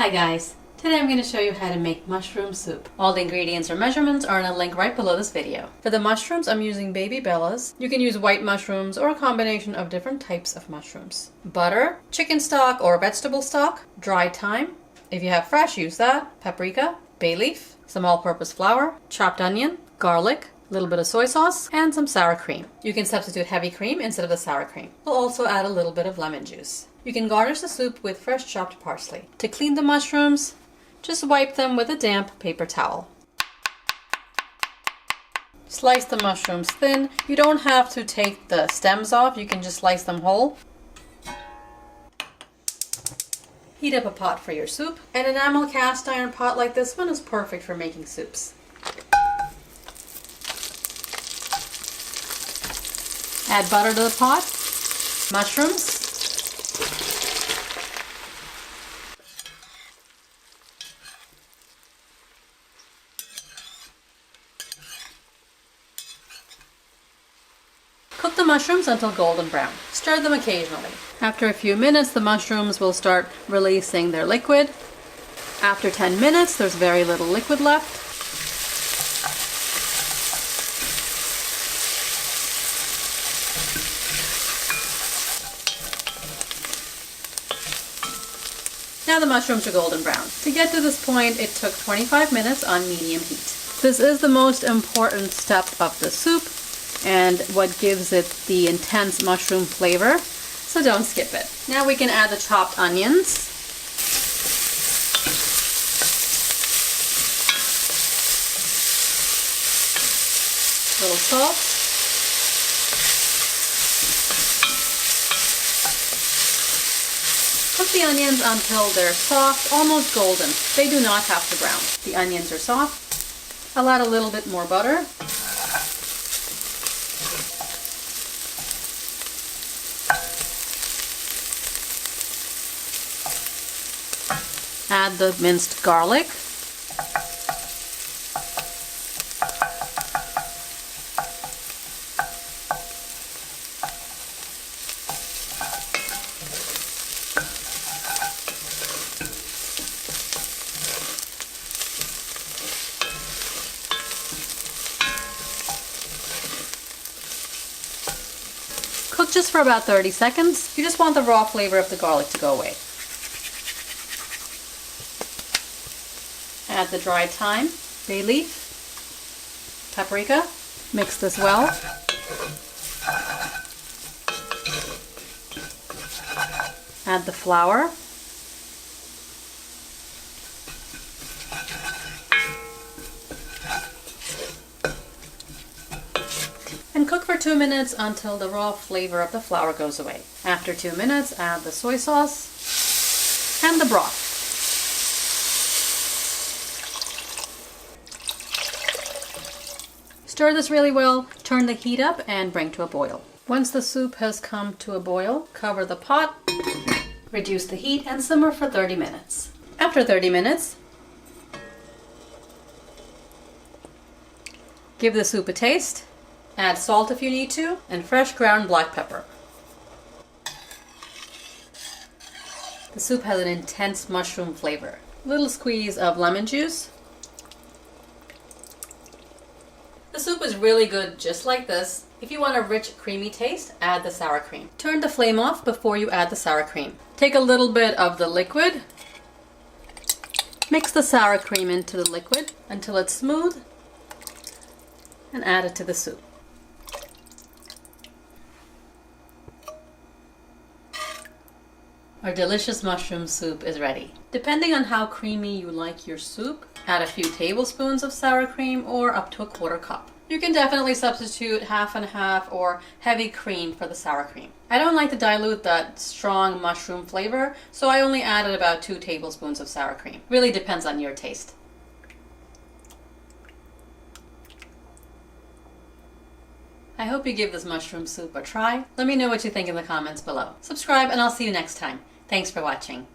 Hi guys! Today I'm going to show you how to make mushroom soup. All the ingredients or measurements are in a link right below this video. For the mushrooms, I'm using baby bellas. You can use white mushrooms or a combination of different types of mushrooms. Butter, chicken stock or vegetable stock, dried thyme. If you have fresh, use that. Paprika, bay leaf, some all-purpose flour, chopped onion, garlic, a little bit of soy sauce, and some sour cream. You can substitute heavy cream instead of the sour cream. We'll also add a little bit of lemon juice. You can garnish the soup with fresh chopped parsley. To clean the mushrooms, just wipe them with a damp paper towel. Slice the mushrooms thin. You don't have to take the stems off, you can just slice them whole. Heat up a pot for your soup. An enamel cast iron pot like this one is perfect for making soups. Add butter to the pot, mushrooms, cook the mushrooms until golden brown. Stir them occasionally. After a few minutes, the mushrooms will start releasing their liquid. After 10 minutes, there's very little liquid left. Now the mushrooms are golden brown. To get to this point, it took 25 minutes on medium heat. This is the most important step of the soup and what gives it the intense mushroom flavor, so don't skip it. Now we can add the chopped onions. A little salt. Cook the onions until they're soft, almost golden. They do not have to brown. The onions are soft. I'll add a little bit more butter. Add the minced garlic. Cook just for about 30 seconds. You just want the raw flavor of the garlic to go away. Add the dried thyme, bay leaf, paprika. Mix this well. Add the flour. And cook for 2 minutes until the raw flavor of the flour goes away. After 2 minutes, add the soy sauce and the broth. Stir this really well, turn the heat up and bring to a boil. Once the soup has come to a boil, cover the pot, reduce the heat and simmer for 30 minutes. After 30 minutes, give the soup a taste. Add salt if you need to, and fresh ground black pepper. The soup has an intense mushroom flavor. Little squeeze of lemon juice. The soup is really good just like this. If you want a rich, creamy taste, add the sour cream. Turn the flame off before you add the sour cream. Take a little bit of the liquid. Mix the sour cream into the liquid until it's smooth, and add it to the soup. Our delicious mushroom soup is ready. Depending on how creamy you like your soup, add a few tablespoons of sour cream or up to a quarter cup. You can definitely substitute half and half or heavy cream for the sour cream. I don't like to dilute that strong mushroom flavor, so I only added about 2 tablespoons of sour cream. Really depends on your taste. I hope you give this mushroom soup a try. Let me know what you think in the comments below. Subscribe and I'll see you next time. Thanks for watching.